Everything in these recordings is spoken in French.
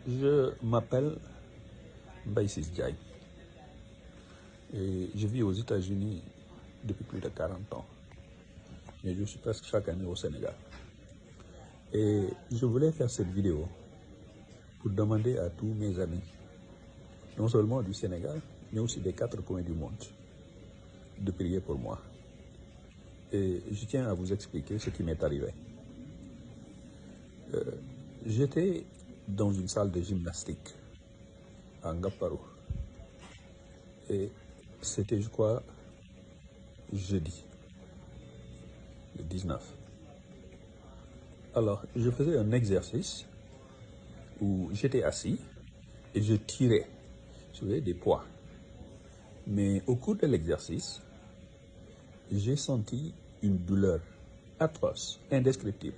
Je m'appelle Mbaïsis Diaye et je vis aux États-Unis depuis plus de 40 ans. Mais je suis presque chaque année au Sénégal. Et je voulais faire cette vidéo pour demander à tous mes amis, non seulement du Sénégal, mais aussi des 4 coins du monde, de prier pour moi. Et je tiens à vous expliquer ce qui m'est arrivé. J'étais dans une salle de gymnastique à Ngaparou. Et c'était, je crois, jeudi, le 19. Alors, je faisais un exercice où j'étais assis et je tirais sur des poids. Mais au cours de l'exercice, j'ai senti une douleur atroce, indescriptible,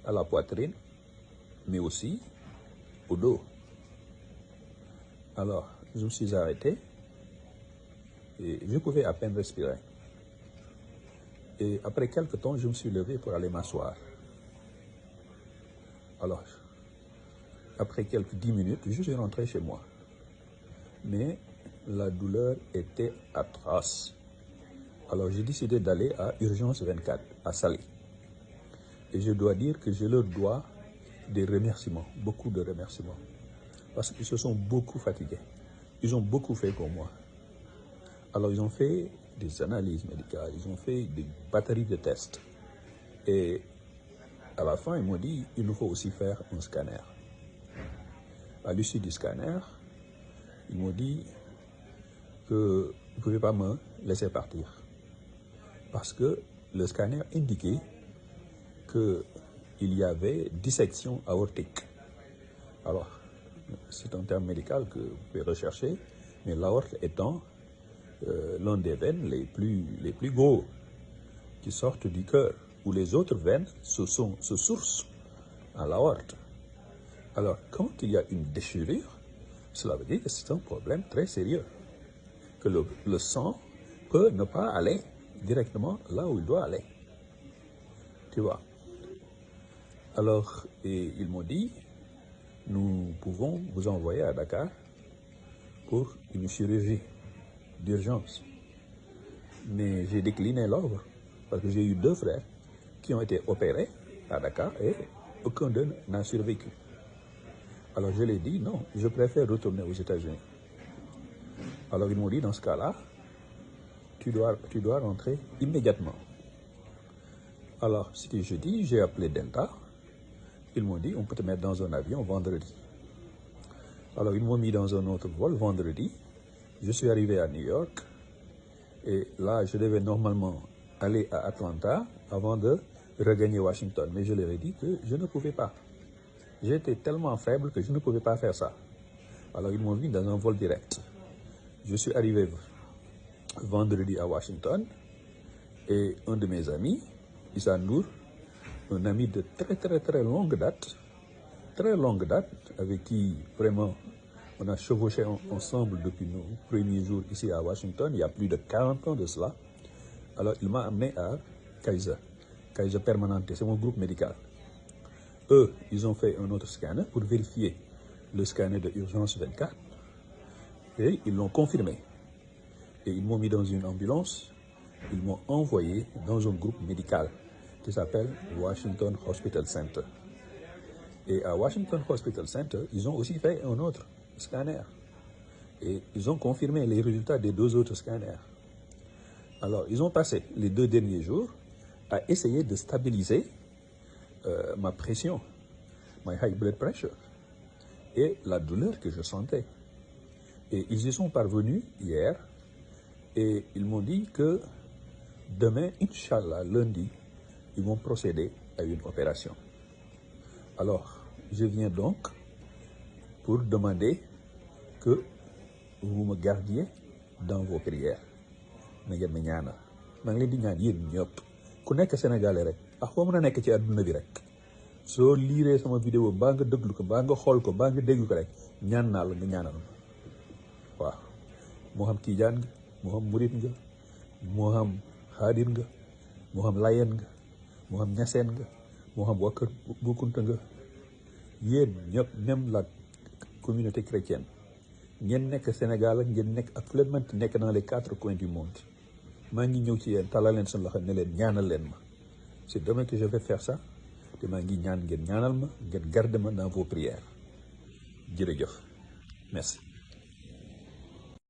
à la poitrine, mais aussi au dos. Alors, je me suis arrêté et je pouvais à peine respirer. Et après quelques temps, je me suis levé pour aller m'asseoir. Alors, après quelques 10 minutes, je suis rentré chez moi. Mais la douleur était atroce. Alors, j'ai décidé d'aller à Urgence 24, à Saly. Et je dois dire que je leur dois des remerciements, beaucoup de remerciements. Parce qu'ils se sont beaucoup fatigués. Ils ont beaucoup fait pour moi. Alors, ils ont fait des analyses médicales, ils ont fait des batteries de tests. Et à la fin, ils m'ont dit, il nous faut aussi faire un scanner. À l'issue du scanner, ils m'ont dit que vous ne pouvez pas me laisser partir. Parce que le scanner indiquait qu'il y avait dissection aortique. Alors, c'est un terme médical que vous pouvez rechercher, mais l'aorte étant l'un des veines les plus gros qui sortent du cœur, où les autres veines se sourcent à l'aorte. Alors, quand il y a une déchirure, cela veut dire que c'est un problème très sérieux, que le sang peut ne pas aller directement là où il doit aller. Tu vois. Alors, ils m'ont dit, nous pouvons vous envoyer à Dakar pour une chirurgie d'urgence. Mais j'ai décliné l'offre parce que j'ai eu 2 frères qui ont été opérés à Dakar et aucun d'eux n'a survécu. Alors je leur ai dit non, je préfère retourner aux États-Unis. Alors ils m'ont dit dans ce cas-là, tu dois rentrer immédiatement. Alors c'était jeudi, j'ai appelé Delta. Ils m'ont dit on peut te mettre dans un avion vendredi. Alors ils m'ont mis dans un autre vol vendredi. Je suis arrivé à New York. Et là, je devais normalement aller à Atlanta avant de regagner Washington. Mais je leur ai dit que je ne pouvais pas. J'étais tellement faible que je ne pouvais pas faire ça. Alors, ils m'ont mis dans un vol direct. Je suis arrivé vendredi à Washington. Et un de mes amis, Issa Nour, un ami de très longue date, avec qui vraiment on a chevauché ensemble depuis nos premiers jours ici à Washington, il y a plus de 40 ans de cela. Alors, il m'a amené à Kaiser Permanente, c'est mon groupe médical. Eux, ils ont fait un autre scanner pour vérifier le scanner de Urgence 24 et ils l'ont confirmé. Et ils m'ont mis dans une ambulance, ils m'ont envoyé dans un groupe médical qui s'appelle Washington Hospital Center. Et à Washington Hospital Center, ils ont aussi fait un autre scanner. Et ils ont confirmé les résultats des 2 autres scanners. Alors, ils ont passé les 2 derniers jours à essayer de stabiliser ma pression, my high blood pressure, et la douleur que je sentais. Et ils y sont parvenus hier, et ils m'ont dit que demain, Inch'Allah, lundi, ils vont procéder à une opération. Alors, je viens donc pour demander que vous me gardiez dans vos prières. na ngeen ma ñaanal maa ngi leen di ñaan yéen ñëpp ku nekk Sénégalais rek ak foo mën a nekk ci àdduna bi rek soo liiree sama vidéo mbaa nga déglu ko mbaa nga xool ko mbaa nga déglu ko rek ñaan naa la nga ñaanal ma waaw moo xam Tijaan nga moo xam Murit nga moo xam Xaadir nga moo xam Layeen nga moo xam Ñaseen nga moo xam waa Kër Bu Kunta nga yéen ñëpp même la communauté chrétienne ngeen nekk Sénégal ak ngeen nekk ak fu leen mënti nekk dans les 4 coins du monde maa ngi ñëw ci yéen talal leen seen loxo ne leen ñaanal leen ma c'est demain que je vais faire ça te maa ngi ñaan ngeen ñaanal ma ngeen garder ma dans vos prières jërëjëf merci.